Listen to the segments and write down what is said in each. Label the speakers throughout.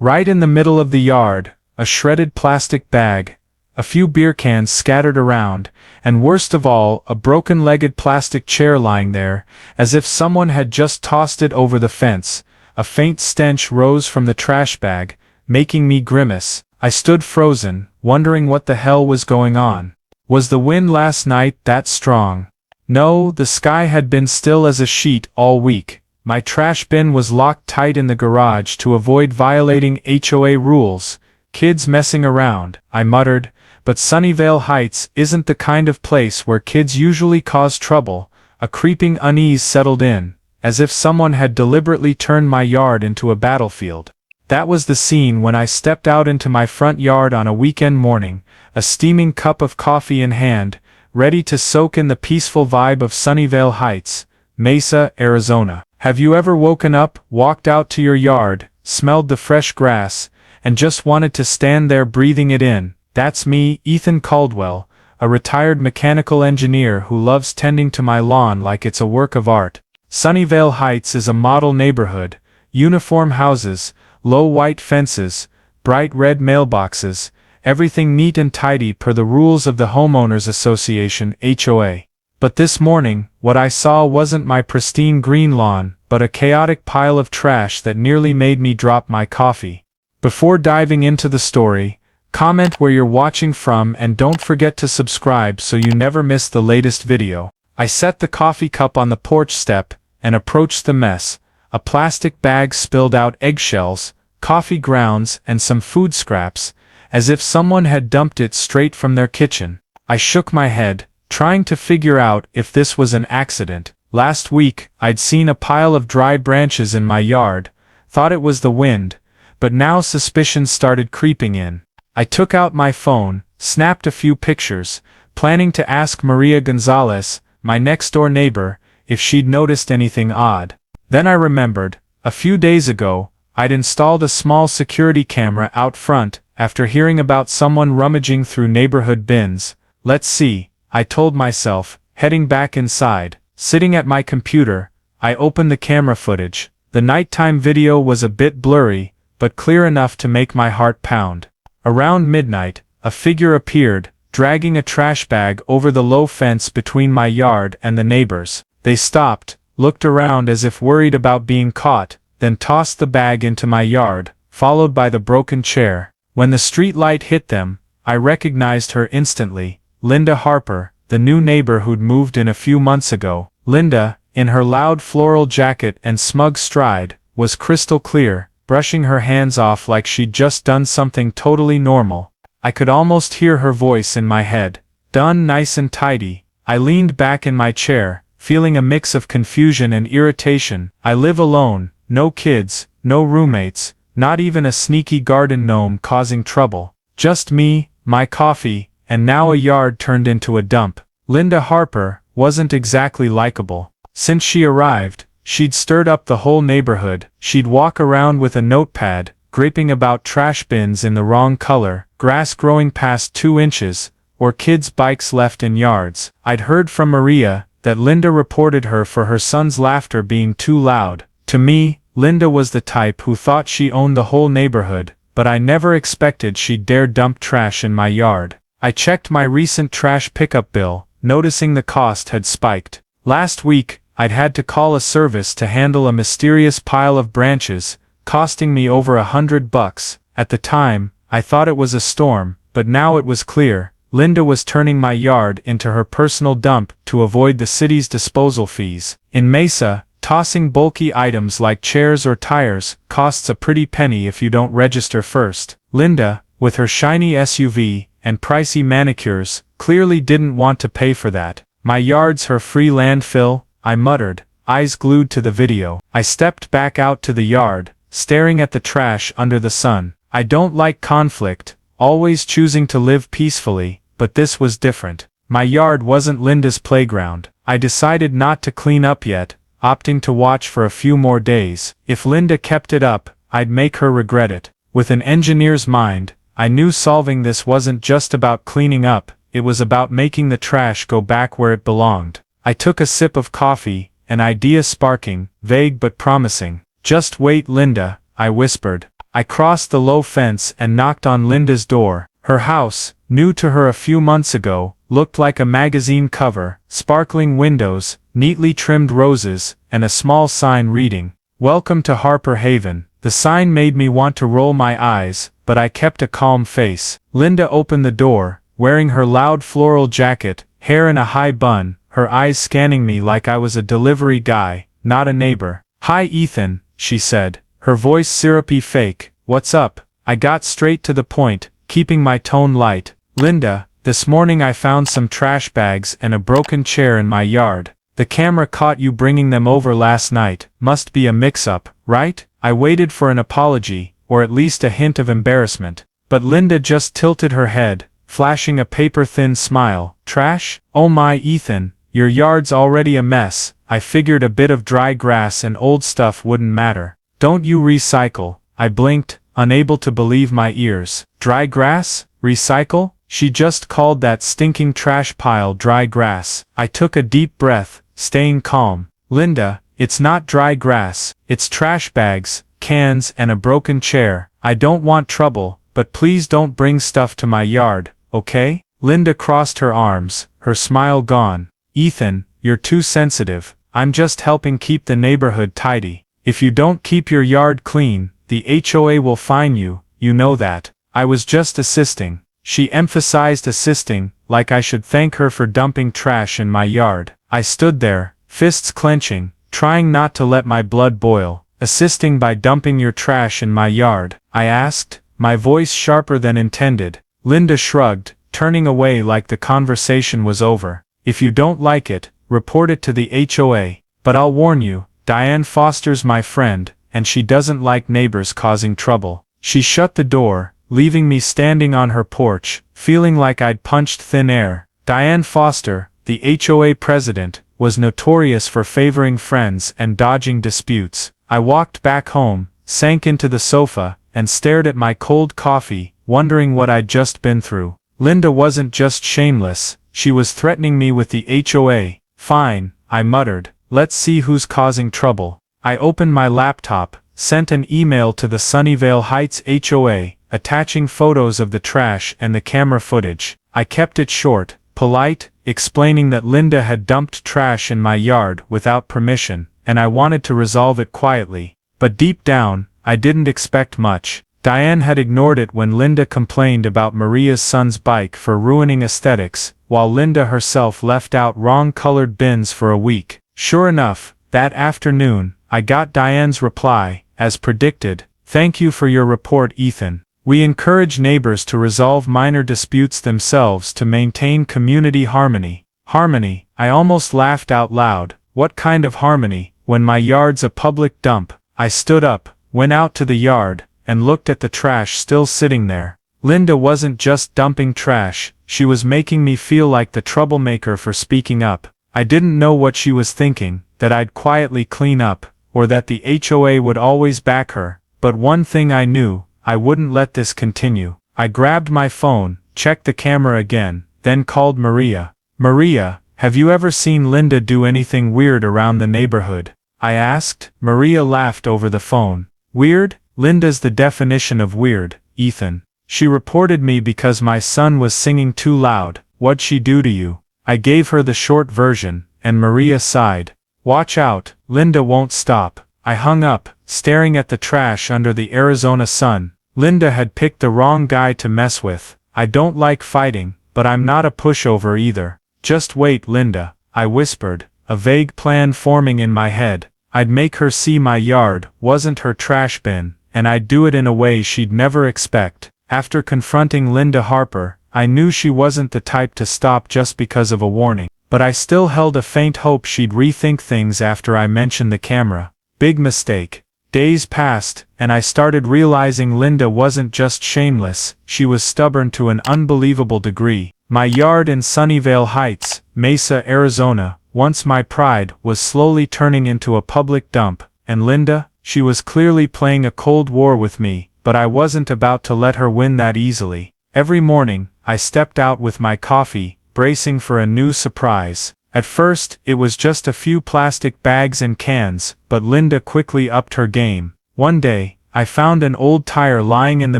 Speaker 1: Right in the middle of the yard, a shredded plastic bag, a few beer cans scattered around, and worst of all, a broken-legged plastic chair lying there, as if someone had just tossed it over the fence. A faint stench rose from the trash bag, making me grimace. I stood frozen, wondering what the hell was going on. Was the wind last night that strong? No, the sky had been still as a sheet all week. My trash bin was locked tight in the garage to avoid violating HOA rules. Kids messing around, I muttered, but Sunnyvale Heights isn't the kind of place where kids usually cause trouble. A creeping unease settled in, as if someone had deliberately turned my yard into a battlefield. That was the scene when I stepped out into my front yard on a weekend morning, a steaming cup of coffee in hand, ready to soak in the peaceful vibe of Sunnyvale Heights, Mesa, Arizona. Have you ever woken up, walked out to your yard, smelled the fresh grass, and just wanted to stand there breathing it in? That's me, Ethan Caldwell, a retired mechanical engineer who loves tending to my lawn like it's a work of art. Sunnyvale Heights is a model neighborhood: uniform houses, low white fences, bright red mailboxes, everything neat and tidy per the rules of the Homeowners Association (HOA). But this morning, what I saw wasn't my pristine green lawn, but a chaotic pile of trash that nearly made me drop my coffee. Before diving into the story, comment where you're watching from and don't forget to subscribe so you never miss the latest video. I set the coffee cup on the porch step and approached the mess. A plastic bag spilled out eggshells, coffee grounds, and some food scraps, as if someone had dumped it straight from their kitchen. I shook my head, trying to figure out if this was an accident. Last week, I'd seen a pile of dry branches in my yard, thought it was the wind, but now suspicions started creeping in. I took out my phone, snapped a few pictures, planning to ask Maria Gonzalez, my next-door neighbor, if she'd noticed anything odd. Then I remembered, a few days ago, I'd installed a small security camera out front after hearing about someone rummaging through neighborhood bins. Let's see, I told myself, heading back inside. Sitting at my computer, I opened the camera footage. The nighttime video was a bit blurry, but clear enough to make my heart pound. Around midnight, a figure appeared, dragging a trash bag over the low fence between my yard and the neighbors. They stopped, looked around as if worried about being caught, then tossed the bag into my yard, followed by the broken chair. When the street light hit them, I recognized her instantly. Linda Harper, the new neighbor who'd moved in a few months ago. Linda, in her loud floral jacket and smug stride, was crystal clear, brushing her hands off like she'd just done something totally normal. I could almost hear her voice in my head. Done nice and tidy. I leaned back in my chair, feeling a mix of confusion and irritation. I live alone, no kids, no roommates, not even a sneaky garden gnome causing trouble. Just me, my coffee, and now a yard turned into a dump. Linda Harper wasn't exactly likable. Since she arrived, she'd stirred up the whole neighborhood. She'd walk around with a notepad, griping about trash bins in the wrong color, grass growing past 2 inches, or kids' bikes left in yards. I'd heard from Maria that Linda reported her for her son's laughter being too loud. To me, Linda was the type who thought she owned the whole neighborhood, but I never expected she'd dare dump trash in my yard. I checked my recent trash pickup bill, noticing the cost had spiked. Last week, I'd had to call a service to handle a mysterious pile of branches, costing me over $100. At the time, I thought it was a storm, but now it was clear. Linda was turning my yard into her personal dump to avoid the city's disposal fees. In Mesa, tossing bulky items like chairs or tires costs a pretty penny if you don't register first. Linda, with her shiny SUV and pricey manicures, clearly didn't want to pay for that. My yard's her free landfill, I muttered, eyes glued to the video. I stepped back out to the yard, staring at the trash under the sun. I don't like conflict, always choosing to live peacefully, but this was different. My yard wasn't Linda's playground. I decided not to clean up yet, opting to watch for a few more days. If Linda kept it up, I'd make her regret it. With an engineer's mind, I knew solving this wasn't just about cleaning up, it was about making the trash go back where it belonged. I took a sip of coffee, an idea sparking, vague but promising. Just wait, Linda, I whispered. I crossed the low fence and knocked on Linda's door. Her house, new to her a few months ago, looked like a magazine cover, sparkling windows, neatly trimmed roses, and a small sign reading, "Welcome to Harper Haven." The sign made me want to roll my eyes, but I kept a calm face. Linda opened the door, wearing her loud floral jacket, hair in a high bun, her eyes scanning me like I was a delivery guy, not a neighbor. "Hi Ethan," she said, her voice syrupy fake. "What's up?" I got straight to the point, keeping my tone light. "Linda, this morning I found some trash bags and a broken chair in my yard. The camera caught you bringing them over last night. Must be a mix-up, right?" I waited for an apology, or at least a hint of embarrassment. But Linda just tilted her head, flashing a paper-thin smile. "Trash? Oh my Ethan, your yard's already a mess. I figured a bit of dry grass and old stuff wouldn't matter. Don't you recycle?" I blinked, unable to believe my ears. "Dry grass? Recycle?" She just called that stinking trash pile dry grass. I took a deep breath, staying calm. "Linda, it's not dry grass, it's trash bags, cans and a broken chair. I don't want trouble, but please don't bring stuff to my yard, okay?" Linda crossed her arms, her smile gone. "Ethan, you're too sensitive. I'm just helping keep the neighborhood tidy. If you don't keep your yard clean, the HOA will fine you, you know that." I was just assisting. She emphasized assisting, like I should thank her for dumping trash in my yard. I stood there, fists clenching, trying not to let my blood boil. "Assisting by dumping your trash in my yard?" I asked, my voice sharper than intended. Linda shrugged, turning away like the conversation was over. "If you don't like it, report it to the HOA. But I'll warn you, Diane Foster's my friend, and she doesn't like neighbors causing trouble." She shut the door, leaving me standing on her porch, feeling like I'd punched thin air. Diane Foster, the HOA president, was notorious for favoring friends and dodging disputes. I walked back home, sank into the sofa, and stared at my cold coffee, wondering what I'd just been through. Linda wasn't just shameless, she was threatening me with the HOA. "Fine," I muttered, "let's see who's causing trouble." I opened my laptop, sent an email to the Sunnyvale Heights HOA, attaching photos of the trash and the camera footage. I kept it short, polite, explaining that Linda had dumped trash in my yard without permission, and I wanted to resolve it quietly. But deep down, I didn't expect much. Diane had ignored it when Linda complained about Maria's son's bike for ruining aesthetics, while Linda herself left out wrong-colored bins for a week. Sure enough, that afternoon, I got Diane's reply, as predicted. "Thank you for your report, Ethan. We encourage neighbors to resolve minor disputes themselves to maintain community harmony." Harmony? I almost laughed out loud. What kind of harmony, when my yard's a public dump? I stood up, went out to the yard, and looked at the trash still sitting there. Linda wasn't just dumping trash, she was making me feel like the troublemaker for speaking up. I didn't know what she was thinking, that I'd quietly clean up, or that the HOA would always back her, but one thing I knew, I wouldn't let this continue. I grabbed my phone, checked the camera again, then called Maria. "Maria, have you ever seen Linda do anything weird around the neighborhood?" I asked. Maria laughed over the phone. "Weird? Linda's the definition of weird, Ethan. She reported me because my son was singing too loud. What'd she do to you?" I gave her the short version, and Maria sighed. "Watch out, Linda won't stop." I hung up, staring at the trash under the Arizona sun. Linda had picked the wrong guy to mess with. I don't like fighting, but I'm not a pushover either. "Just wait, Linda," I whispered, a vague plan forming in my head. I'd make her see my yard wasn't her trash bin, and I'd do it in a way she'd never expect. After confronting Linda Harper, I knew she wasn't the type to stop just because of a warning, but I still held a faint hope she'd rethink things after I mentioned the camera. Big mistake. Days passed, and I started realizing Linda wasn't just shameless, she was stubborn to an unbelievable degree. My yard in Sunnyvale Heights, Mesa, Arizona, once my pride, was slowly turning into a public dump, and Linda, she was clearly playing a cold war with me, but I wasn't about to let her win that easily. Every morning, I stepped out with my coffee, bracing for a new surprise. At first, it was just a few plastic bags and cans, but Linda quickly upped her game. One day, I found an old tire lying in the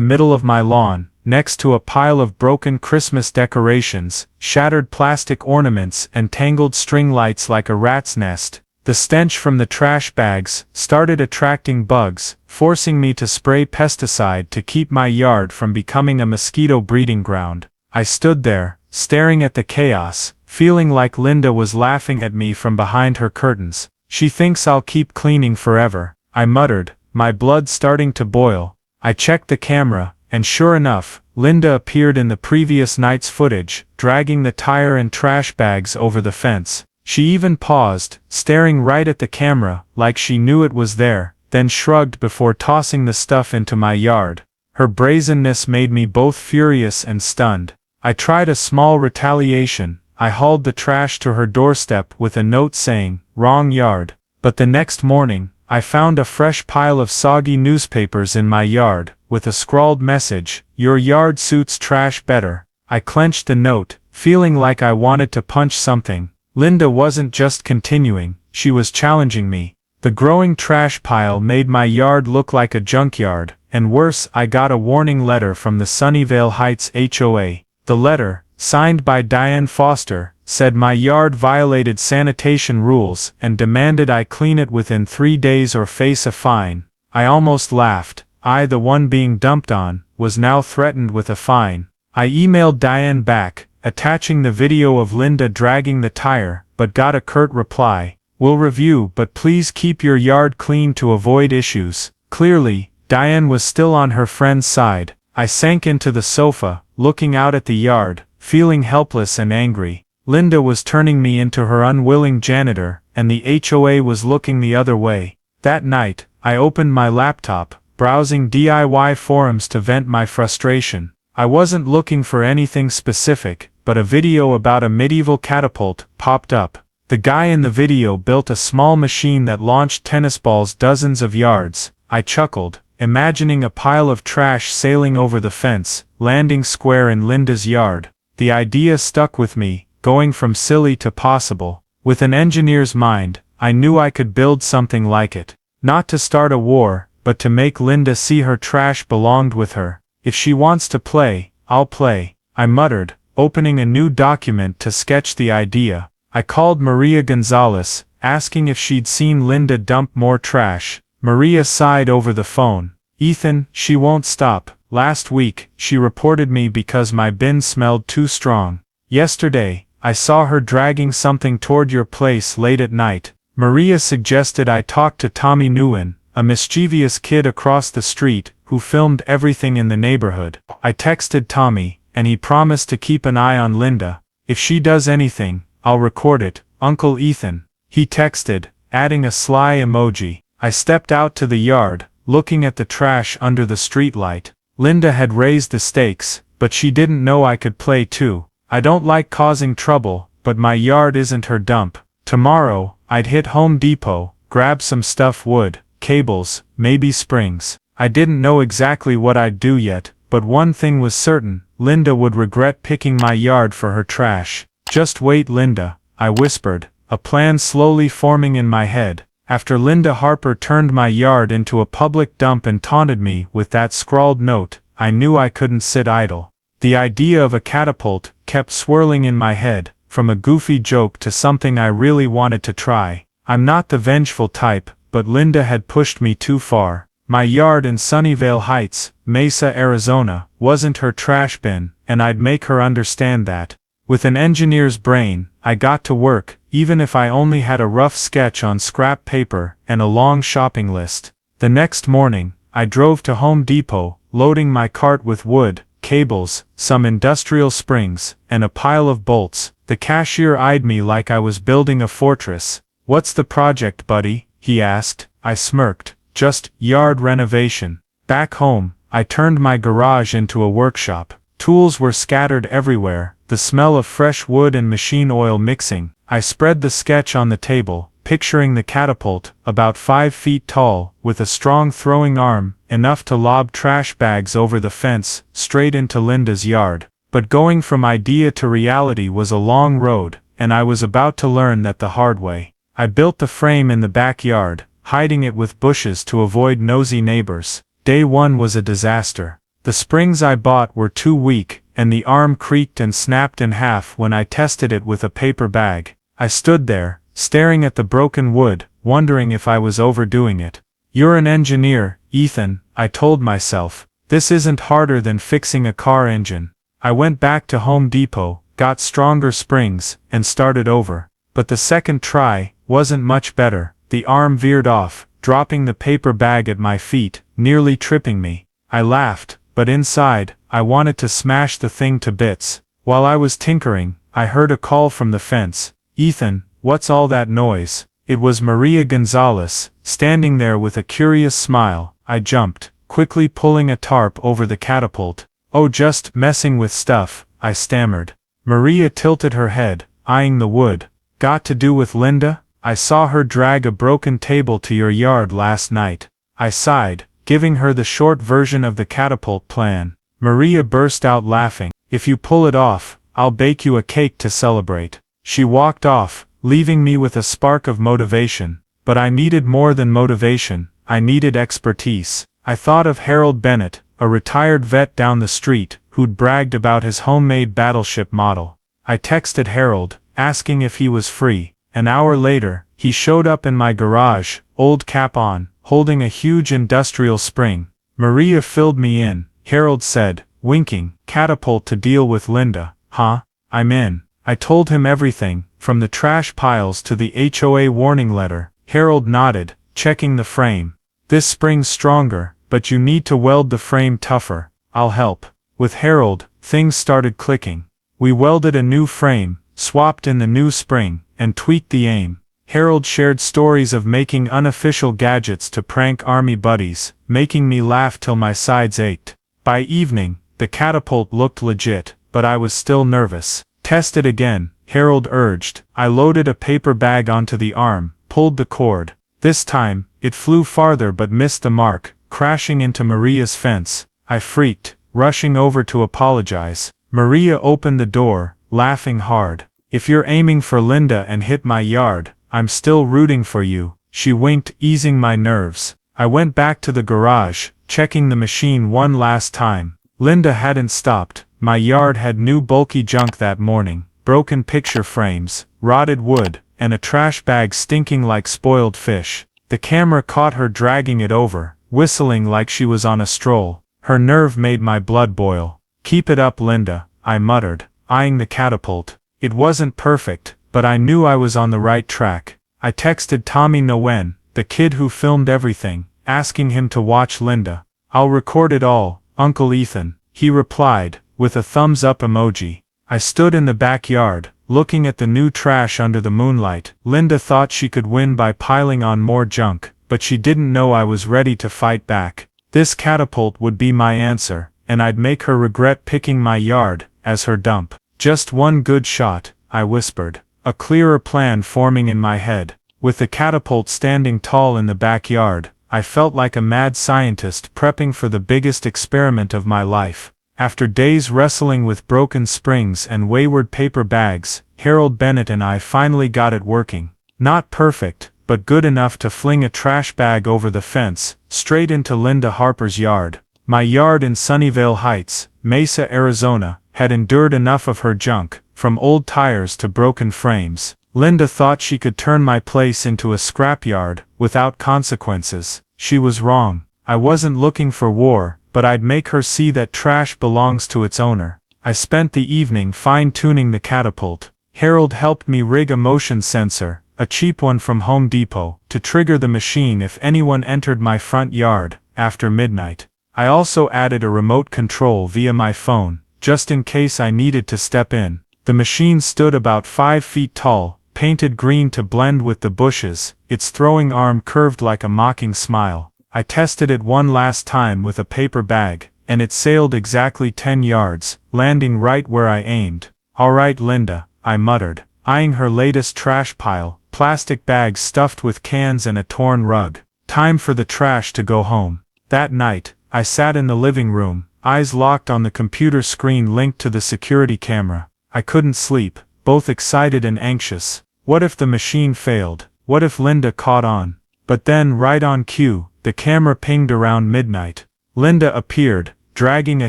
Speaker 1: middle of my lawn, next to a pile of broken Christmas decorations, shattered plastic ornaments and tangled string lights like a rat's nest. The stench from the trash bags started attracting bugs, forcing me to spray pesticide to keep my yard from becoming a mosquito breeding ground. I stood there, staring at the chaos, feeling like Linda was laughing at me from behind her curtains. "She thinks I'll keep cleaning forever," I muttered, my blood starting to boil. I checked the camera, and sure enough, Linda appeared in the previous night's footage, dragging the tire and trash bags over the fence. She even paused, staring right at the camera, like she knew it was there, then shrugged before tossing the stuff into my yard. Her brazenness made me both furious and stunned. I tried a small retaliation. I hauled the trash to her doorstep with a note saying, "Wrong yard." But the next morning, I found a fresh pile of soggy newspapers in my yard, with a scrawled message, "Your yard suits trash better." I clenched the note, feeling like I wanted to punch something. Linda wasn't just continuing, she was challenging me. The growing trash pile made my yard look like a junkyard, and worse, I got a warning letter from the Sunnyvale Heights HOA. The letter, signed by Diane Foster, said my yard violated sanitation rules and demanded I clean it within 3 days or face a fine. I almost laughed. I, the one being dumped on, was now threatened with a fine. I emailed Diane back, attaching the video of Linda dragging the tire, but got a curt reply. "We'll review, but please keep your yard clean to avoid issues." Clearly, Diane was still on her friend's side. I sank into the sofa, looking out at the yard, feeling helpless and angry. Linda was turning me into her unwilling janitor, and the HOA was looking the other way. That night, I opened my laptop, browsing DIY forums to vent my frustration. I wasn't looking for anything specific, but a video about a medieval catapult popped up. The guy in the video built a small machine that launched tennis balls dozens of yards. I chuckled, imagining a pile of trash sailing over the fence, landing square in Linda's yard. The idea stuck with me, going from silly to possible. With an engineer's mind, I knew I could build something like it. Not to start a war, but to make Linda see her trash belonged with her. "If she wants to play, I'll play," I muttered, opening a new document to sketch the idea. I called Maria Gonzalez, asking if she'd seen Linda dump more trash. Maria sighed over the phone. "Ethan, she won't stop. Last week, she reported me because my bin smelled too strong. Yesterday, I saw her dragging something toward your place late at night." Maria suggested I talk to Tommy Nguyen, a mischievous kid across the street, who filmed everything in the neighborhood. I texted Tommy, and he promised to keep an eye on Linda. "If she does anything, I'll record it, Uncle Ethan," he texted, adding a sly emoji. I stepped out to the yard, looking at the trash under the streetlight. Linda had raised the stakes, but she didn't know I could play too. I don't like causing trouble, but my yard isn't her dump. Tomorrow, I'd hit Home Depot, grab some stuff, wood, cables, maybe springs. I didn't know exactly what I'd do yet, but one thing was certain, Linda would regret picking my yard for her trash. "Just wait, Linda," I whispered, a plan slowly forming in my head. After Linda Harper turned my yard into a public dump and taunted me with that scrawled note, I knew I couldn't sit idle. The idea of a catapult kept swirling in my head, from a goofy joke to something I really wanted to try. I'm not the vengeful type, but Linda had pushed me too far. My yard in Sunnyvale Heights, Mesa, Arizona, wasn't her trash bin, and I'd make her understand that. With an engineer's brain, I got to work, even if I only had a rough sketch on scrap paper and a long shopping list. The next morning, I drove to Home Depot, loading my cart with wood, cables, some industrial springs, and a pile of bolts. The cashier eyed me like I was building a fortress. "What's the project, buddy?" he asked. I smirked. "Just yard renovation." Back home, I turned my garage into a workshop. Tools were scattered everywhere, the smell of fresh wood and machine oil mixing. I spread the sketch on the table, picturing the catapult, about 5 feet tall, with a strong throwing arm, enough to lob trash bags over the fence, straight into Linda's yard. But going from idea to reality was a long road, and I was about to learn that the hard way. I built the frame in the backyard, hiding it with bushes to avoid nosy neighbors. Day 1 was a disaster. The springs I bought were too weak, and the arm creaked and snapped in half when I tested it with a paper bag. I stood there, staring at the broken wood, wondering if I was overdoing it. "You're an engineer, Ethan," I told myself. "This isn't harder than fixing a car engine." I went back to Home Depot, got stronger springs, and started over. But the second try wasn't much better. The arm veered off, dropping the paper bag at my feet, nearly tripping me. I laughed, but inside, I wanted to smash the thing to bits. While I was tinkering, I heard a call from the fence. "Ethan, what's all that noise?" It was Maria Gonzalez, standing there with a curious smile. I jumped, quickly pulling a tarp over the catapult. "Oh, just messing with stuff," I stammered. Maria tilted her head, eyeing the wood. "Got to do with Linda? I saw her drag a broken table to your yard last night." I sighed, giving her the short version of the catapult plan. Maria burst out laughing. "If you pull it off, I'll bake you a cake to celebrate." She walked off, leaving me with a spark of motivation. But I needed more than motivation, I needed expertise. I thought of Harold Bennett, a retired vet down the street, who'd bragged about his homemade battleship model. I texted Harold, asking if he was free. An hour later, he showed up in my garage, old cap on, holding a huge industrial spring. "Maria filled me in," Harold said, winking. "Catapult to deal with Linda, huh? I'm in." I told him everything, from the trash piles to the HOA warning letter. Harold nodded, checking the frame. "This spring's stronger, but you need to weld the frame tougher. I'll help." With Harold, things started clicking. We welded a new frame, swapped in the new spring, and tweaked the aim. Harold shared stories of making unofficial gadgets to prank army buddies, making me laugh till my sides ached. By evening, the catapult looked legit, but I was still nervous. "Test it again," Harold urged. I loaded a paper bag onto the arm, pulled the cord. This time, it flew farther but missed the mark, crashing into Maria's fence. I freaked, rushing over to apologize. Maria opened the door, laughing hard. "If you're aiming for Linda and hit my yard, I'm still rooting for you," she winked, easing my nerves. I went back to the garage, checking the machine one last time. Linda hadn't stopped. My yard had new bulky junk that morning, broken picture frames, rotted wood, and a trash bag stinking like spoiled fish. The camera caught her dragging it over, whistling like she was on a stroll. Her nerve made my blood boil. "Keep it up, Linda," I muttered, eyeing the catapult. It wasn't perfect, but I knew I was on the right track. I texted Tommy Nguyen, the kid who filmed everything, asking him to watch Linda. "I'll record it all, Uncle Ethan," he replied, with a thumbs-up emoji. I stood in the backyard, looking at the new trash under the moonlight. Linda thought she could win by piling on more junk, but she didn't know I was ready to fight back. This catapult would be my answer, and I'd make her regret picking my yard as her dump. "Just one good shot," I whispered, a clearer plan forming in my head. With the catapult standing tall in the backyard, I felt like a mad scientist prepping for the biggest experiment of my life. After days wrestling with broken springs and wayward paper bags, Harold Bennett and I finally got it working. Not perfect, but good enough to fling a trash bag over the fence, straight into Linda Harper's yard. My yard in Sunnyvale Heights, Mesa, Arizona, had endured enough of her junk, from old tires to broken frames. Linda thought she could turn my place into a scrapyard, without consequences. She was wrong. I wasn't looking for war, but I'd make her see that trash belongs to its owner. I spent the evening fine-tuning the catapult. Harold helped me rig a motion sensor, a cheap one from Home Depot, to trigger the machine if anyone entered my front yard after midnight. I also added a remote control via my phone, just in case I needed to step in. The machine stood about 5 feet tall, painted green to blend with the bushes, its throwing arm curved like a mocking smile. I tested it one last time with a paper bag, and it sailed exactly 10 yards, landing right where I aimed. "All right, Linda," I muttered, eyeing her latest trash pile, plastic bags stuffed with cans and a torn rug. Time for the trash to go home. That night, I sat in the living room, eyes locked on the computer screen linked to the security camera. I couldn't sleep, both excited and anxious. What if the machine failed? What if Linda caught on? But then, right on cue, the camera pinged around midnight. Linda appeared, dragging a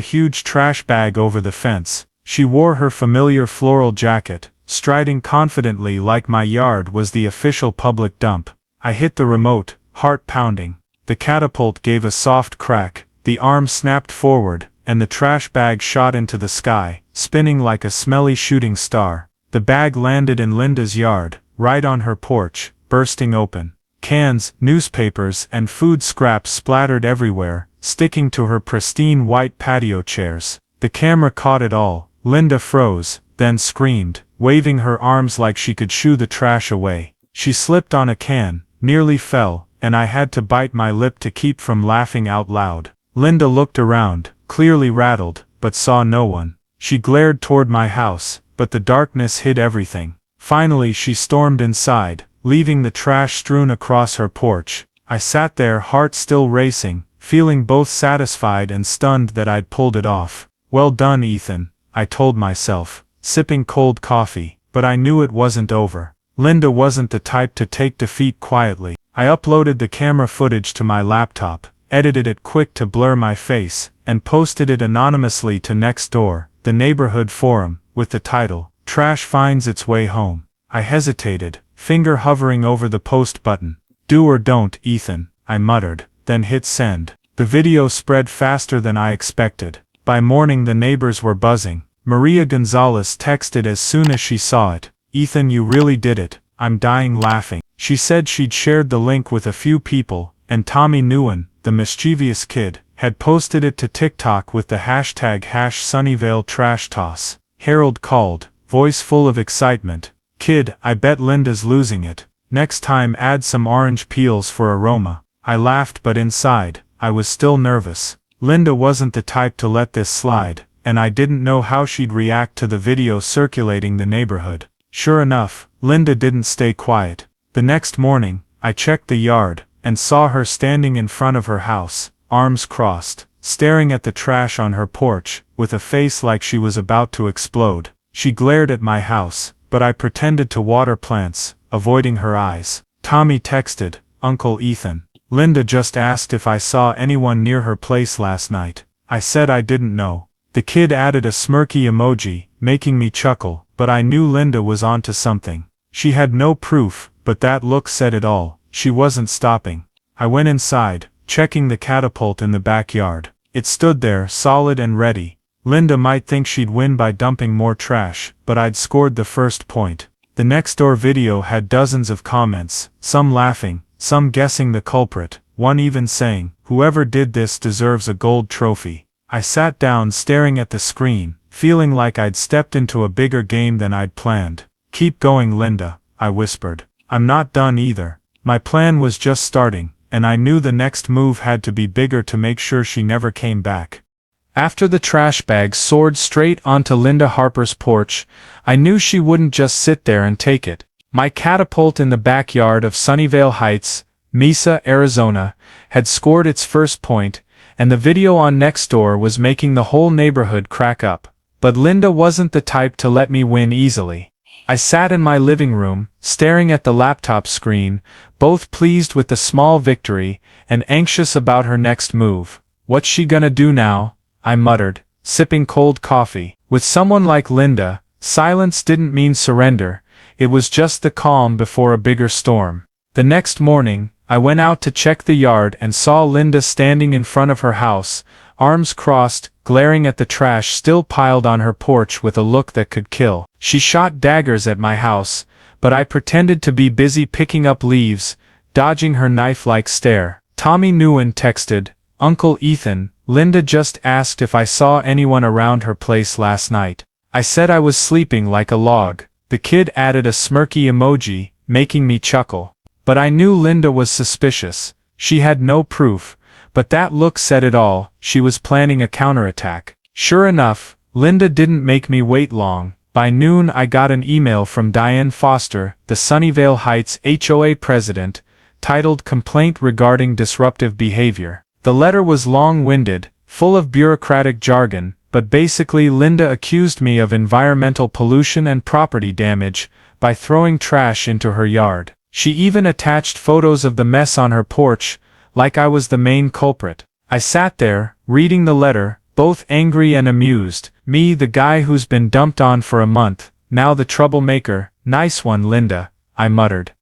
Speaker 1: huge trash bag over the fence. She wore her familiar floral jacket, striding confidently like my yard was the official public dump. I hit the remote, heart pounding. The catapult gave a soft crack, the arm snapped forward, and the trash bag shot into the sky, spinning like a smelly shooting star. The bag landed in Linda's yard, right on her porch, bursting open. Cans, newspapers, and food scraps splattered everywhere, sticking to her pristine white patio chairs. The camera caught it all. Linda froze, then screamed, waving her arms like she could shoo the trash away. She slipped on a can, nearly fell, and I had to bite my lip to keep from laughing out loud. Linda looked around, clearly rattled, but saw no one. She glared toward my house, but the darkness hid everything. Finally she stormed inside, leaving the trash strewn across her porch. I sat there, heart still racing, feeling both satisfied and stunned that I'd pulled it off. Well done, Ethan, I told myself, sipping cold coffee, but I knew it wasn't over. Linda wasn't the type to take defeat quietly. I uploaded the camera footage to my laptop, edited it quick to blur my face, and posted it anonymously to Nextdoor, the neighborhood forum, with the title, "Trash Finds Its Way Home." I hesitated, finger hovering over the post button. "Do or don't, Ethan," I muttered, then hit send. The video spread faster than I expected. By morning the neighbors were buzzing. Maria Gonzalez texted as soon as she saw it. "Ethan, you really did it, I'm dying laughing." She said she'd shared the link with a few people, and Tommy Nguyen, the mischievous kid, had posted it to TikTok with the hashtag #SunnyvaleTrashToss. Harold called, voice full of excitement. "Kid, I bet Linda's losing it. Next time add some orange peels for aroma." I laughed, but inside, I was still nervous. Linda wasn't the type to let this slide, and I didn't know how she'd react to the video circulating the neighborhood. Sure enough, Linda didn't stay quiet. The next morning, I checked the yard, and saw her standing in front of her house, arms crossed, staring at the trash on her porch, with a face like she was about to explode. She glared at my house, but I pretended to water plants, avoiding her eyes. Tommy texted, "Uncle Ethan. Linda just asked if I saw anyone near her place last night." I said I didn't know. The kid added a smirky emoji, making me chuckle, but I knew Linda was onto something. She had no proof, but that look said it all. She wasn't stopping. I went inside, checking the catapult in the backyard. It stood there, solid and ready. Linda might think she'd win by dumping more trash, but I'd scored the first point. The Nextdoor video had dozens of comments, some laughing, some guessing the culprit, one even saying, "Whoever did this deserves a gold trophy." I sat down staring at the screen, feeling like I'd stepped into a bigger game than I'd planned. "Keep going, Linda," I whispered. "I'm not done either." My plan was just starting, and I knew the next move had to be bigger to make sure she never came back. After the trash bag soared straight onto Linda Harper's porch, I knew she wouldn't just sit there and take it. My catapult in the backyard of Sunnyvale Heights, Mesa, Arizona, had scored its first point, and the video on Nextdoor was making the whole neighborhood crack up. But Linda wasn't the type to let me win easily. I sat in my living room, staring at the laptop screen, both pleased with the small victory and anxious about her next move. "What's she gonna do now?" I muttered, sipping cold coffee. With someone like Linda, silence didn't mean surrender, it was just the calm before a bigger storm. The next morning, I went out to check the yard and saw Linda standing in front of her house, arms crossed, glaring at the trash still piled on her porch with a look that could kill. She shot daggers at my house, but I pretended to be busy picking up leaves, dodging her knife-like stare. Tommy Nguyen texted, "Uncle Ethan, Linda just asked if I saw anyone around her place last night." I said I was sleeping like a log. The kid added a smirky emoji, making me chuckle. But I knew Linda was suspicious. She had no proof, but that look said it all. She was planning a counterattack. Sure enough, Linda didn't make me wait long. By noon I got an email from Diane Foster, the Sunnyvale Heights HOA president, titled "Complaint Regarding Disruptive Behavior." The letter was long-winded, full of bureaucratic jargon, but basically Linda accused me of environmental pollution and property damage by throwing trash into her yard. She even attached photos of the mess on her porch, like I was the main culprit. I sat there, reading the letter, both angry and amused. Me, the guy who's been dumped on for a month, now the troublemaker. Nice one, Linda, I muttered,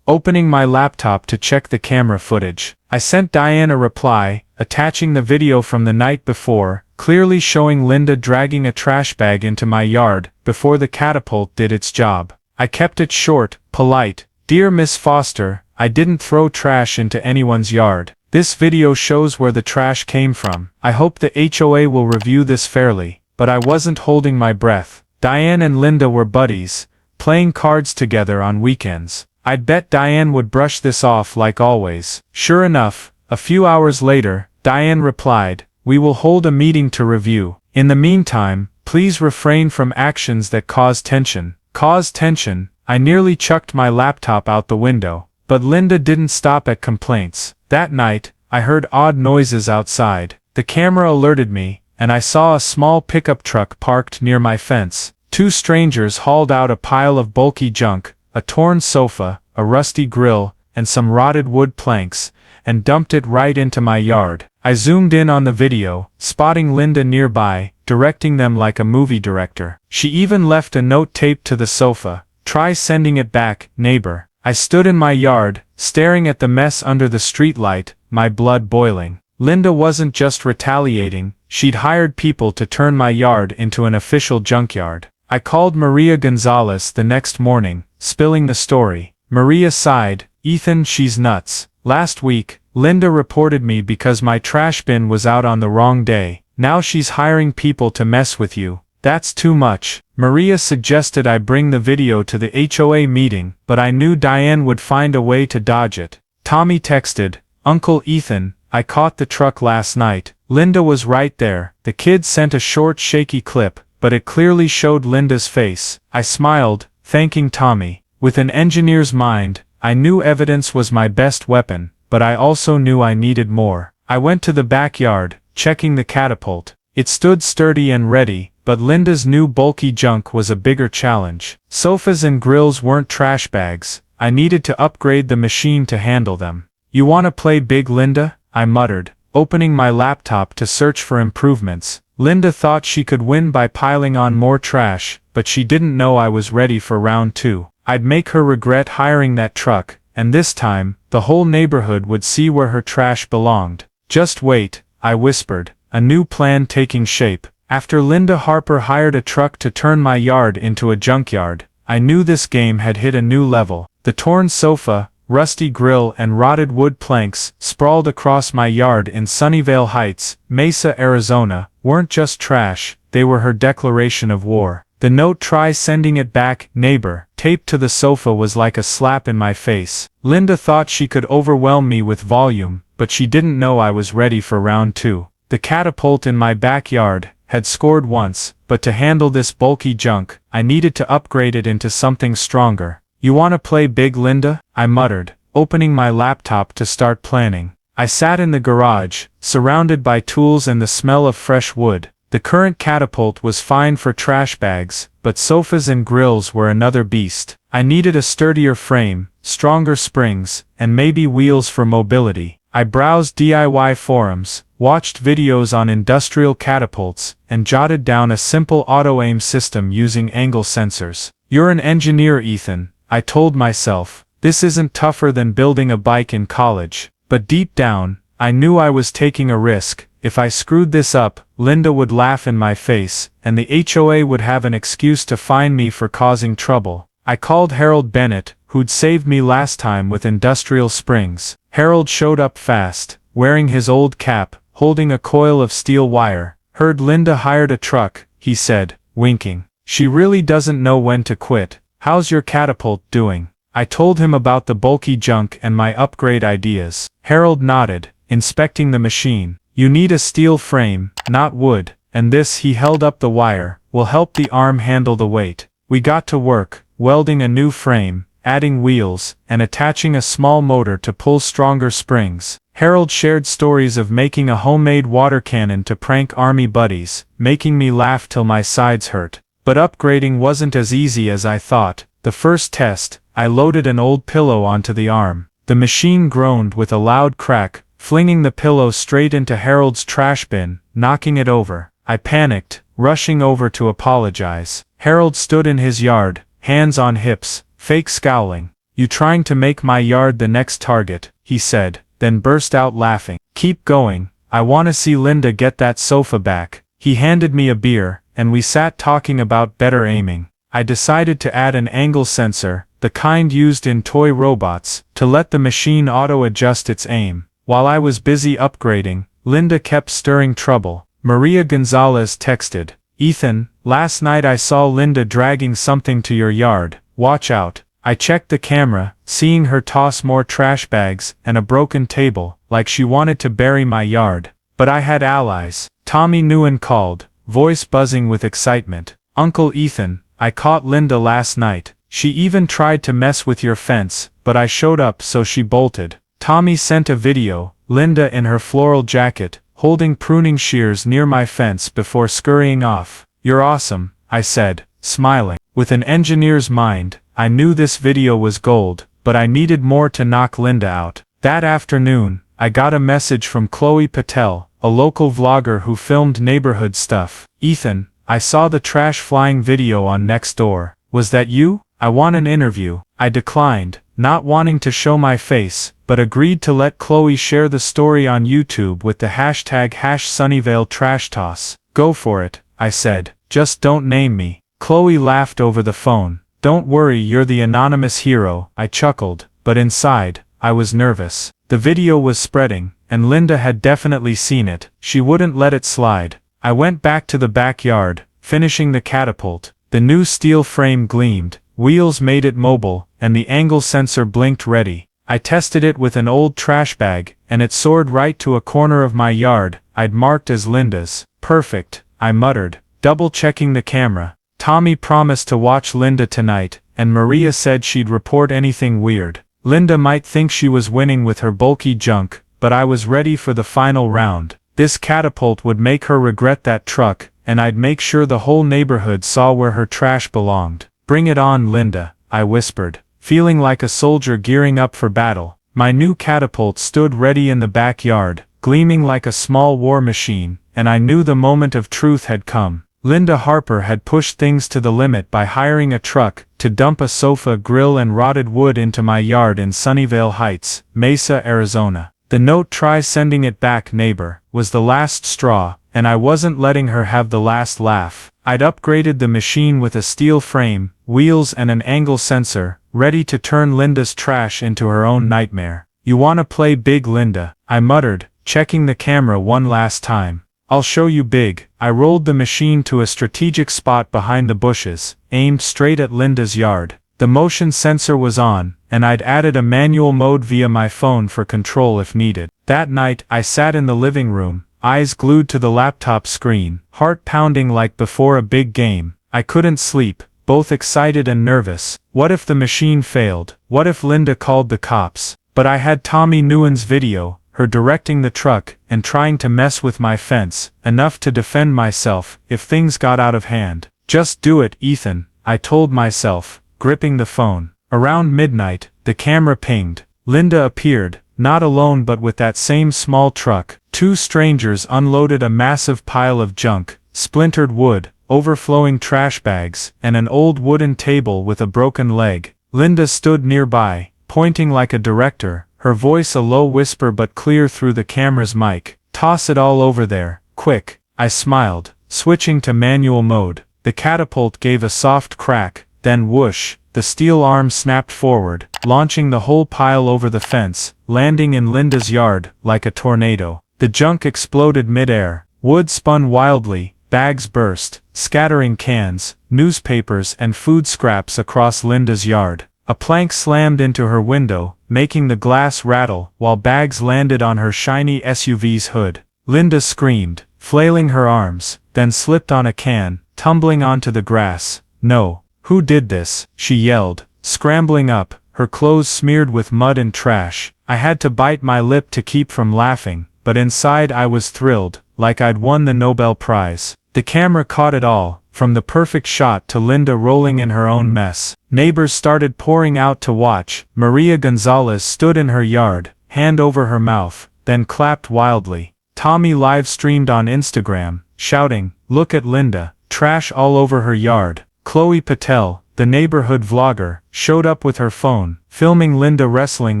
Speaker 1: opening my laptop to check the camera footage. I sent Diane a reply, attaching the video from the night before, clearly showing Linda dragging a trash bag into my yard before the catapult did its job. I kept it short, polite. Dear Miss Foster, I didn't throw trash into anyone's yard. This video shows where the trash came from. I hope the HOA will review this fairly, but I wasn't holding my breath. Diane and Linda were buddies, playing cards together on weekends. I'd bet Diane would brush this off like always. Sure enough, a few hours later, Diane replied, "We will hold a meeting to review. In the meantime, please refrain from actions that cause tension." Cause tension? I nearly chucked my laptop out the window. But Linda didn't stop at complaints. That night, I heard odd noises outside. The camera alerted me, and I saw a small pickup truck parked near my fence. Two strangers hauled out a pile of bulky junk, a torn sofa, a rusty grill, and some rotted wood planks, and dumped it right into my yard. I zoomed in on the video, spotting Linda nearby, directing them like a movie director. She even left a note taped to the sofa. "Try sending it back, neighbor." I stood in my yard, staring at the mess under the streetlight, my blood boiling. Linda wasn't just retaliating, she'd hired people to turn my yard into an official junkyard. I called Maria Gonzalez the next morning, spilling the story. Maria sighed, "Ethan, she's nuts. Last week, Linda reported me because my trash bin was out on the wrong day. Now she's hiring people to mess with you. That's too much." Maria suggested I bring the video to the HOA meeting, but I knew Diane would find a way to dodge it. Tommy texted, "Uncle Ethan, I caught the truck last night." Linda was right there. The kid sent a short shaky clip, but it clearly showed Linda's face. I smiled, thanking Tommy. With an engineer's mind, I knew evidence was my best weapon, but I also knew I needed more. I went to the backyard, checking the catapult. It stood sturdy and ready, but Linda's new bulky junk was a bigger challenge. Sofas and grills weren't trash bags. I needed to upgrade the machine to handle them. "You wanna play big, Linda?" I muttered, opening my laptop to search for improvements. Linda thought she could win by piling on more trash, but she didn't know I was ready for round two. I'd make her regret hiring that truck, and this time, the whole neighborhood would see where her trash belonged. "Just wait," I whispered, a new plan taking shape. After Linda Harper hired a truck to turn my yard into a junkyard, I knew this game had hit a new level. The torn sofa, rusty grill and rotted wood planks, sprawled across my yard in Sunnyvale Heights, Mesa, Arizona, weren't just trash, they were her declaration of war. The note, "Try sending it back, neighbor," taped to the sofa was like a slap in my face. Linda thought she could overwhelm me with volume, but she didn't know I was ready for round two. The catapult in my backyard had scored once, but to handle this bulky junk, I needed to upgrade it into something stronger. "You wanna play big, Linda?" I muttered, opening my laptop to start planning. I sat in the garage, surrounded by tools and the smell of fresh wood. The current catapult was fine for trash bags, but sofas and grills were another beast. I needed a sturdier frame, stronger springs, and maybe wheels for mobility. I browsed DIY forums, watched videos on industrial catapults, and jotted down a simple auto-aim system using angle sensors. "You're an engineer, Ethan," I told myself. "This isn't tougher than building a bike in college." But deep down, I knew I was taking a risk. If I screwed this up, Linda would laugh in my face, and the HOA would have an excuse to fine me for causing trouble. I called Harold Bennett, who'd saved me last time with industrial springs. Harold showed up fast, wearing his old cap, holding a coil of steel wire. "Heard Linda hired a truck," he said, winking. "She really doesn't know when to quit. How's your catapult doing?" I told him about the bulky junk and my upgrade ideas. Harold nodded, inspecting the machine. "You need a steel frame, not wood, and this," he held up the wire, "will help the arm handle the weight." We got to work, welding a new frame, adding wheels, and attaching a small motor to pull stronger springs. Harold shared stories of making a homemade water cannon to prank army buddies, making me laugh till my sides hurt. But upgrading wasn't as easy as I thought. The first test, I loaded an old pillow onto the arm. The machine groaned with a loud crack, flinging the pillow straight into Harold's trash bin, knocking it over. I panicked, rushing over to apologize. Harold stood in his yard, hands on hips, fake scowling. "You trying to make my yard the next target," he said, then burst out laughing. "Keep going, I wanna see Linda get that sofa back." He handed me a beer, and we sat talking about better aiming. I decided to add an angle sensor, the kind used in toy robots, to let the machine auto-adjust its aim. While I was busy upgrading, Linda kept stirring trouble. Maria Gonzalez texted, "Ethan, last night I saw Linda dragging something to your yard, watch out." I checked the camera, seeing her toss more trash bags and a broken table, like she wanted to bury my yard. But I had allies. Tommy Nguyen called, voice buzzing with excitement. "Uncle Ethan, I caught Linda last night. She even tried to mess with your fence, but I showed up so she bolted." Tommy sent a video, Linda in her floral jacket, holding pruning shears near my fence before scurrying off. "You're awesome," I said, smiling. With an engineer's mind, I knew this video was gold, but I needed more to knock Linda out. That afternoon, I got a message from Chloe Patel, a local vlogger who filmed neighborhood stuff. "Ethan, I saw the trash flying video on Nextdoor. Was that you? I want an interview." I declined, not wanting to show my face, but agreed to let Chloe share the story on YouTube with the hashtag #SunnyvaleTrashToss. "Go for it," I said, "just don't name me." Chloe laughed over the phone. "Don't worry, you're the anonymous hero," I chuckled, but inside, I was nervous. The video was spreading, and Linda had definitely seen it. She wouldn't let it slide. I went back to the backyard, finishing the catapult. The new steel frame gleamed, wheels made it mobile, and the angle sensor blinked ready. I tested it with an old trash bag, and it soared right to a corner of my yard I'd marked as Linda's. "Perfect," I muttered, double-checking the camera. Tommy promised to watch Linda tonight, and Maria said she'd report anything weird. Linda might think she was winning with her bulky junk, but I was ready for the final round. This catapult would make her regret that truck, and I'd make sure the whole neighborhood saw where her trash belonged. "Bring it on, Linda," I whispered, feeling like a soldier gearing up for battle. My new catapult stood ready in the backyard, gleaming like a small war machine, and I knew the moment of truth had come. Linda Harper had pushed things to the limit by hiring a truck to dump a sofa, grill and rotted wood into my yard in Sunnyvale Heights, Mesa, Arizona. The note, "Try sending it back, neighbor," was the last straw, and I wasn't letting her have the last laugh. I'd upgraded the machine with a steel frame, wheels and an angle sensor, ready to turn Linda's trash into her own nightmare. "You wanna play big, Linda?" I muttered, checking the camera one last time. "I'll show you big." I rolled the machine to a strategic spot behind the bushes, aimed straight at Linda's yard. The motion sensor was on, and I'd added a manual mode via my phone for control if needed. That night, I sat in the living room, eyes glued to the laptop screen, heart pounding like before a big game. I couldn't sleep, both excited and nervous. What if the machine failed? What if Linda called the cops? But I had Tommy Nguyen's video, her directing the truck and trying to mess with my fence, enough to defend myself if things got out of hand. "Just do it, Ethan," I told myself, gripping the phone. Around midnight, the camera pinged. Linda appeared, not alone but with that same small truck. Two strangers unloaded a massive pile of junk, splintered wood, overflowing trash bags, and an old wooden table with a broken leg. Linda stood nearby, pointing like a director, her voice a low whisper but clear through the camera's mic. "Toss it all over there, quick." I smiled, switching to manual mode. The catapult gave a soft crack, then whoosh, the steel arm snapped forward, launching the whole pile over the fence, landing in Linda's yard like a tornado. The junk exploded midair, wood spun wildly, bags burst, scattering cans, newspapers and food scraps across Linda's yard. A plank slammed into her window, making the glass rattle, while bags landed on her shiny SUV's hood. Linda screamed, flailing her arms, then slipped on a can, tumbling onto the grass. "No. Who did this?" she yelled, scrambling up, her clothes smeared with mud and trash. I had to bite my lip to keep from laughing, but inside I was thrilled, like I'd won the Nobel Prize. The camera caught it all, from the perfect shot to Linda rolling in her own mess. Neighbors started pouring out to watch. Maria Gonzalez stood in her yard, hand over her mouth, then clapped wildly. Tommy live-streamed on Instagram, shouting, "Look at Linda, trash all over her yard." Chloe Patel, the neighborhood vlogger, showed up with her phone, filming Linda wrestling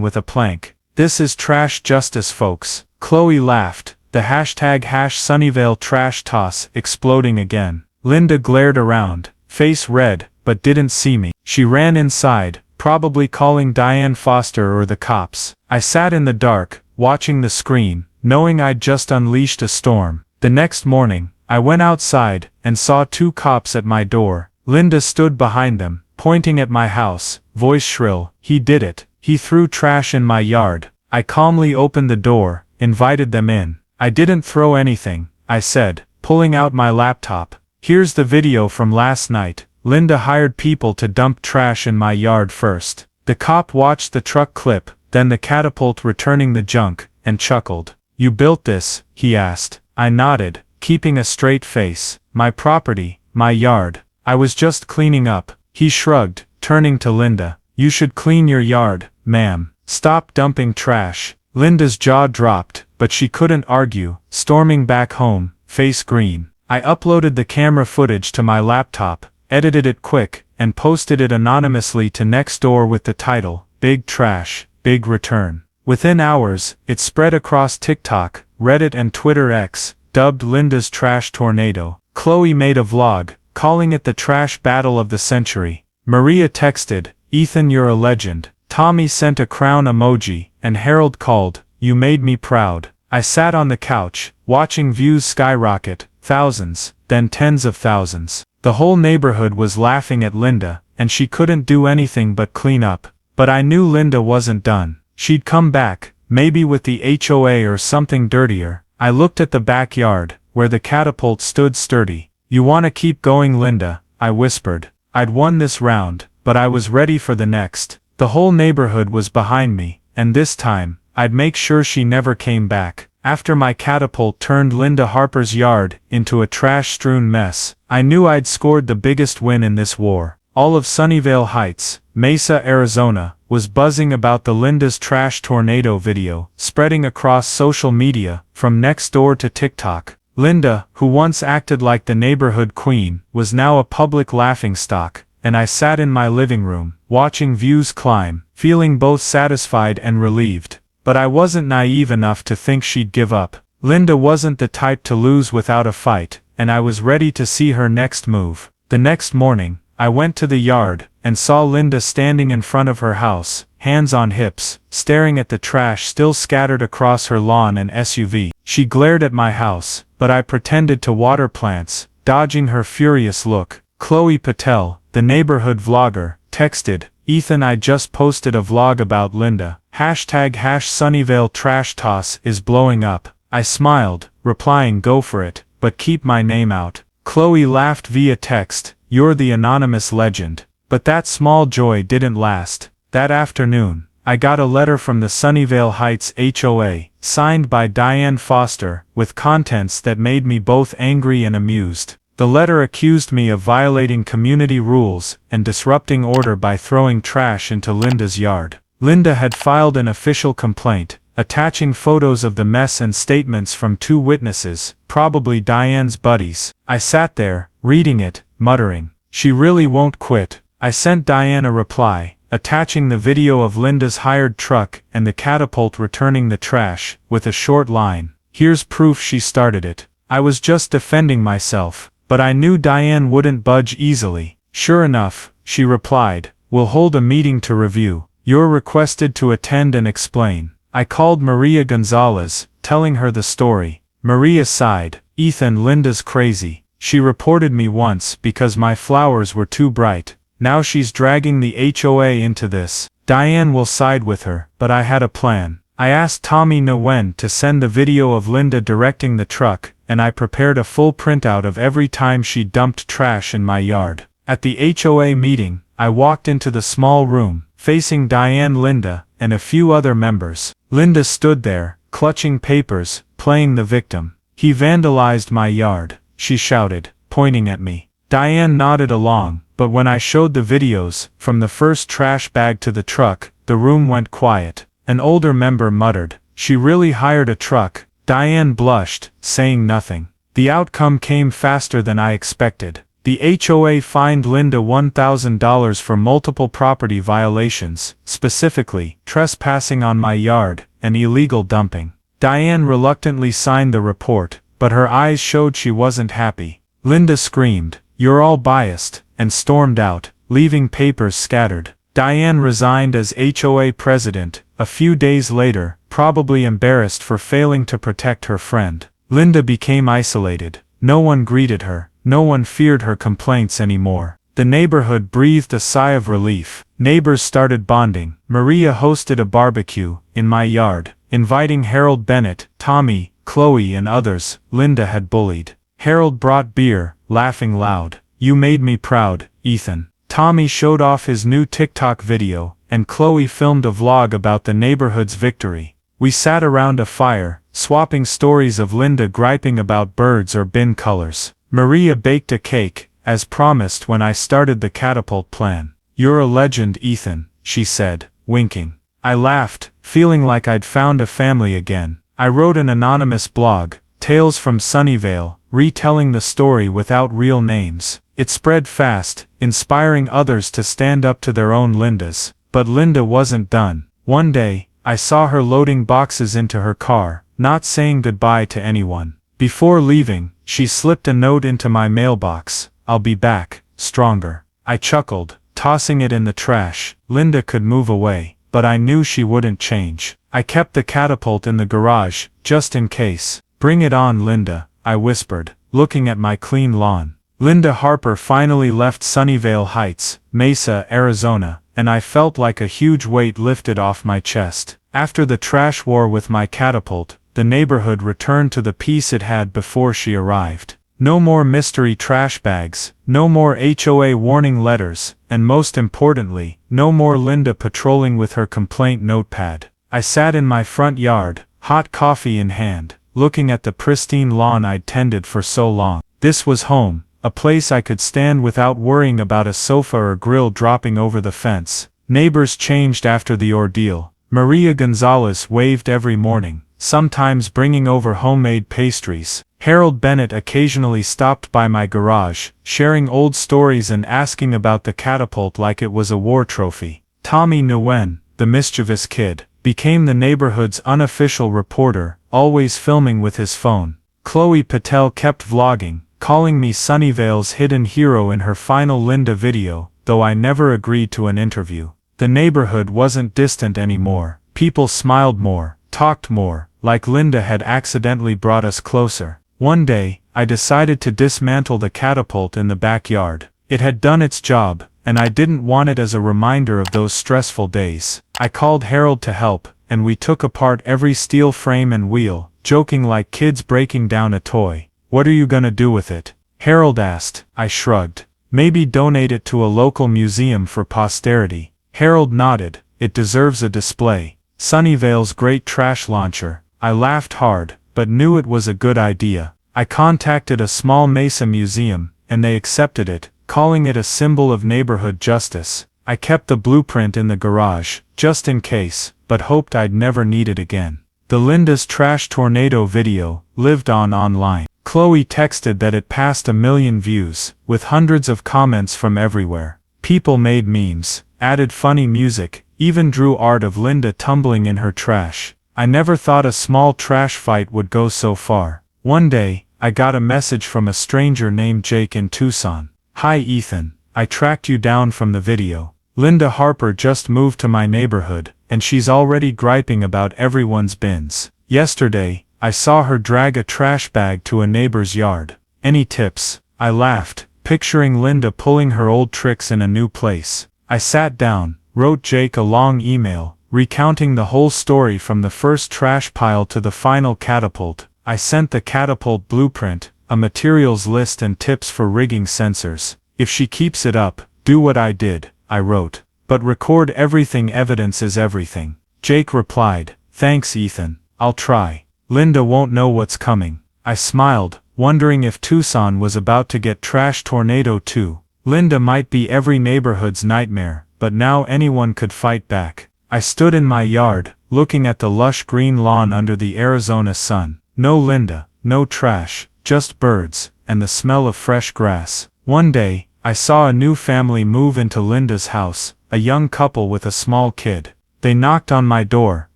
Speaker 1: with a plank. "This is trash justice, folks." Chloe laughed, the hashtag #Sunnyvale trash toss exploding again. Linda glared around, face red, but didn't see me. She ran inside, probably calling Diane Foster or the cops. I sat in the dark, watching the screen, knowing I'd just unleashed a storm. The next morning, I went outside, and saw 2 cops at my door. Linda stood behind them, pointing at my house, voice shrill, "He did it. He threw trash in my yard." I calmly opened the door, invited them in. "I didn't throw anything," I said, pulling out my laptop. "Here's the video from last night. Linda hired people to dump trash in my yard first." The cop watched the truck clip, then the Catapult returning the junk, and chuckled. "You built this?" he asked. I nodded, keeping a straight face. "My property, my yard. I was just cleaning up." He shrugged, turning to Linda. "You should clean your yard, ma'am. Stop dumping trash." Linda's jaw dropped, but she couldn't argue, storming back home, face green. I uploaded the camera footage to my laptop, edited it quick, and posted it anonymously to Nextdoor with the title, "Big Trash, Big Return." Within hours, it spread across TikTok, Reddit and Twitter X, dubbed Linda's Trash Tornado. Chloe made a vlog, calling it the trash battle of the century. Maria texted, "Ethan, you're a legend." Tommy sent a crown emoji, and Harold called, "You made me proud." I sat on the couch, watching views skyrocket, thousands, then tens of thousands. The whole neighborhood was laughing at Linda, and she couldn't do anything but clean up. But I knew Linda wasn't done. She'd come back, maybe with the HOA or something dirtier. I looked at the backyard, where the Catapult stood sturdy. "You wanna keep going, Linda?" I whispered. I'd won this round, but I was ready for the next. The whole neighborhood was behind me, and this time, I'd make sure she never came back. After my Catapult turned Linda Harper's yard into a trash-strewn mess, I knew I'd scored the biggest win in this war. All of Sunnyvale Heights, Mesa, Arizona, was buzzing about the Linda's Trash Tornado video, spreading across social media, from Nextdoor to TikTok. Linda, who once acted like the neighborhood queen, was now a public laughingstock, and I sat in my living room, watching views climb, feeling both satisfied and relieved. But I wasn't naive enough to think she'd give up. Linda wasn't the type to lose without a fight, and I was ready to see her next move. The next morning, I went to the yard, and saw Linda standing in front of her house, hands on hips, staring at the trash still scattered across her lawn and SUV. She glared at my house, but I pretended to water plants, dodging her furious look. Chloe Patel, the neighborhood vlogger, texted, "Ethan, I just posted a vlog about Linda. #Sunnyvale trash toss is blowing up." I smiled, replying, "Go for it, but keep my name out." Chloe laughed via text, "You're the anonymous legend." But that small joy didn't last. That afternoon, I got a letter from the Sunnyvale Heights HOA, signed by Diane Foster, with contents that made me both angry and amused. The letter accused me of violating community rules and disrupting order by throwing trash into Linda's yard. Linda had filed an official complaint, attaching photos of the mess and statements from 2 witnesses, probably Diane's buddies. I sat there, reading it, muttering, "She really won't quit." I sent Diane a reply, attaching the video of Linda's hired truck and the Catapult returning the trash, with a short line, "Here's proof she started it." I was just defending myself, but I knew Diane wouldn't budge easily. Sure enough, she replied, "We'll hold a meeting to review. You're requested to attend and explain." I called Maria Gonzalez, telling her the story. Maria sighed, "Ethan, Linda's crazy. She reported me once because my flowers were too bright. Now she's dragging the HOA into this. Diane will side with her, but I had a plan." I asked Tommy Nguyen to send the video of Linda directing the truck, and I prepared a full printout of every time she dumped trash in my yard. At the HOA meeting, I walked into the small room, facing Diane, Linda, and a few other members. Linda stood there, clutching papers, playing the victim. "He vandalized my yard," she shouted, pointing at me. Diane nodded along, but when I showed the videos, from the first trash bag to the truck, the room went quiet. An older member muttered, "She really hired a truck." Diane blushed, saying nothing. The outcome came faster than I expected. The HOA fined Linda $1,000 for multiple property violations, specifically, trespassing on my yard, and illegal dumping. Diane reluctantly signed the report, but her eyes showed she wasn't happy. Linda screamed, "You're all biased," and stormed out, leaving papers scattered. Diane resigned as HOA president a few days later, probably embarrassed for failing to protect her friend. Linda became isolated. No one greeted her. No one feared her complaints anymore. The neighborhood breathed a sigh of relief. Neighbors started bonding. Maria hosted a barbecue in my yard, inviting Harold Bennett, Tommy, Chloe and others Linda had bullied. Harold brought beer, laughing loud. "You made me proud, Ethan." Tommy showed off his new TikTok video, and Chloe filmed a vlog about the neighborhood's victory. We sat around a fire, swapping stories of Linda griping about birds or bin colors. Maria baked a cake, as promised when I started the Catapult plan. "You're a legend, Ethan," she said, winking. I laughed, feeling like I'd found a family again. I wrote an anonymous blog, Tales from Sunnyvale, retelling the story without real names. It spread fast, inspiring others to stand up to their own Lindas. But Linda wasn't done. One day, I saw her loading boxes into her car, not saying goodbye to anyone. Before leaving, she slipped a note into my mailbox. "I'll be back, stronger." I chuckled, tossing it in the trash. Linda could move away, but I knew she wouldn't change. I kept the Catapult in the garage, just in case. "Bring it on, Linda," I whispered, looking at my clean lawn. Linda Harper finally left Sunnyvale Heights, Mesa, Arizona, and I felt like a huge weight lifted off my chest. After the trash war with my Catapult, the neighborhood returned to the peace it had before she arrived. No more mystery trash bags, no more HOA warning letters, and most importantly, no more Linda patrolling with her complaint notepad. I sat in my front yard, hot coffee in hand, looking at the pristine lawn I'd tended for so long. This was home, a place I could stand without worrying about a sofa or grill dropping over the fence. Neighbors changed after the ordeal. Maria Gonzalez waved every morning, sometimes bringing over homemade pastries. Harold Bennett occasionally stopped by my garage, sharing old stories and asking about the Catapult like it was a war trophy. Tommy Nguyen, the mischievous kid, became the neighborhood's unofficial reporter, always filming with his phone. Chloe Patel kept vlogging, calling me Sunnyvale's hidden hero in her final Linda video, though I never agreed to an interview. The neighborhood wasn't distant anymore. People smiled more, talked more, like Linda had accidentally brought us closer. One day, I decided to dismantle the Catapult in the backyard. It had done its job, and I didn't want it as a reminder of those stressful days. I called Harold to help, and we took apart every steel frame and wheel, joking like kids breaking down a toy. "What are you gonna do with it?" Harold asked. I shrugged. "Maybe donate it to a local museum for posterity." Harold nodded. "It deserves a display. Sunnyvale's great trash launcher." I laughed hard, but knew it was a good idea. I contacted a small Mesa museum, and they accepted it, calling it a symbol of neighborhood justice. I kept the blueprint in the garage, just in case, but hoped I'd never need it again. The Linda's Trash Tornado video lived on online. Chloe texted that it passed 1 million views, with hundreds of comments from everywhere. People made memes, added funny music, even drew art of Linda tumbling in her trash. I never thought a small trash fight would go so far. One day, I got a message from a stranger named Jake in Tucson. "Hi Ethan, I tracked you down from the video. Linda Harper just moved to my neighborhood, and she's already griping about everyone's bins. Yesterday, I saw her drag a trash bag to a neighbor's yard. Any tips?" I laughed, picturing Linda pulling her old tricks in a new place. I sat down, wrote Jake a long email, recounting the whole story from the first trash pile to the final Catapult. I sent the Catapult blueprint, a materials list and tips for rigging sensors. "If she keeps it up, do what I did," I wrote. "But record everything, evidence is everything." Jake replied, "Thanks Ethan, I'll try. Linda won't know what's coming." I smiled, wondering if Tucson was about to get trash tornado too. Linda might be every neighborhood's nightmare, but now anyone could fight back. I stood in my yard, looking at the lush green lawn under the Arizona sun. No Linda, no trash, just birds, and the smell of fresh grass. One day, I saw a new family move into Linda's house, a young couple with a small kid. They knocked on my door,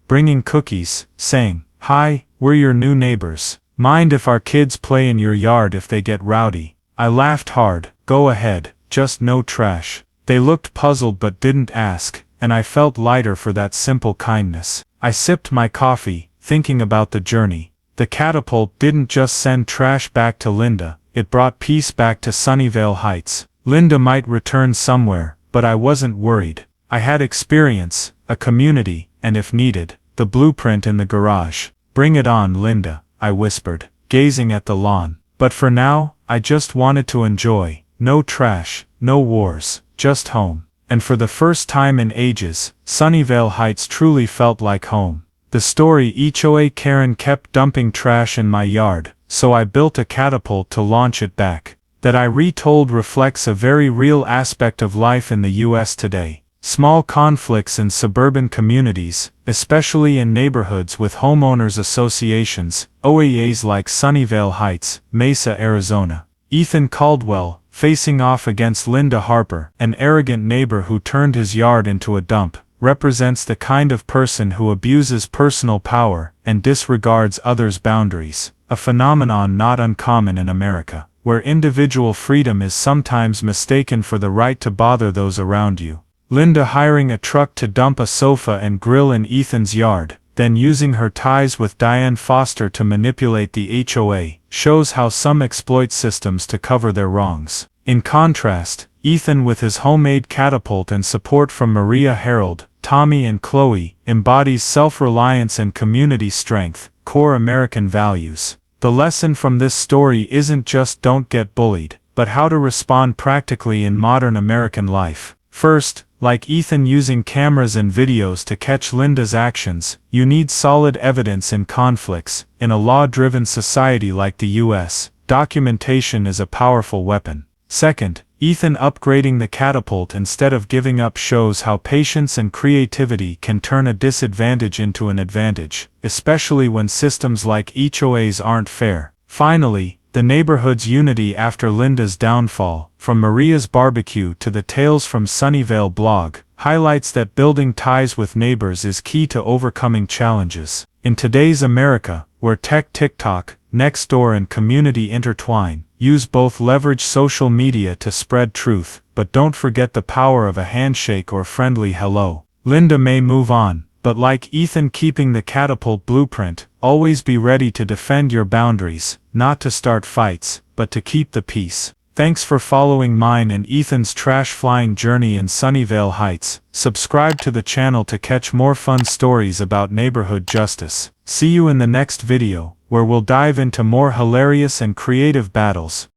Speaker 1: bringing cookies, saying, "Hi, we're your new neighbors. Mind if our kids play in your yard if they get rowdy?" I laughed hard. "Go ahead, just no trash." They looked puzzled but didn't ask, and I felt lighter for that simple kindness. I sipped my coffee, thinking about the journey. The Catapult didn't just send trash back to Linda, it brought peace back to Sunnyvale Heights. Linda might return somewhere, but I wasn't worried. I had experience, a community, and if needed, the blueprint in the garage. "Bring it on, Linda," I whispered, gazing at the lawn. But for now, I just wanted to enjoy. No trash, no wars, just home. And for the first time in ages, Sunnyvale Heights truly felt like home. The story HOA Karen kept dumping trash in my yard, so I built a catapult to launch it back. That I retold reflects a very real aspect of life in the US today. Small conflicts in suburban communities, especially in neighborhoods with homeowners associations, OAAs like Sunnyvale Heights, Mesa, Arizona. Ethan Caldwell, facing off against Linda Harper, an arrogant neighbor who turned his yard into a dump, represents the kind of person who abuses personal power and disregards others' boundaries, a phenomenon not uncommon in America, where individual freedom is sometimes mistaken for the right to bother those around you. Linda hiring a truck to dump a sofa and grill in Ethan's yard, then using her ties with Diane Foster to manipulate the HOA, shows how some exploit systems to cover their wrongs. In contrast, Ethan with his homemade catapult and support from Maria Harold, Tommy and Chloe, embodies self-reliance and community strength, core American values. The lesson from this story isn't just don't get bullied, but how to respond practically in modern American life. First, like Ethan using cameras and videos to catch Linda's actions, you need solid evidence in conflicts. In a law-driven society like the US, documentation is a powerful weapon. Second, Ethan upgrading the catapult instead of giving up shows how patience and creativity can turn a disadvantage into an advantage, especially when systems like HOAs aren't fair. Finally, the neighborhood's unity after Linda's downfall, from Maria's barbecue to the Tales from Sunnyvale blog, highlights that building ties with neighbors is key to overcoming challenges. In today's America, where tech, TikTok, Nextdoor and community intertwine, use both leverage social media to spread truth, but don't forget the power of a handshake or friendly hello. Linda may move on, but like Ethan keeping the catapult blueprint, always be ready to defend your boundaries, not to start fights, but to keep the peace. Thanks for following mine and Ethan's trash flying journey in Sunnyvale Heights. Subscribe to the channel to catch more fun stories about neighborhood justice. See you in the next video, where we'll dive into more hilarious and creative battles.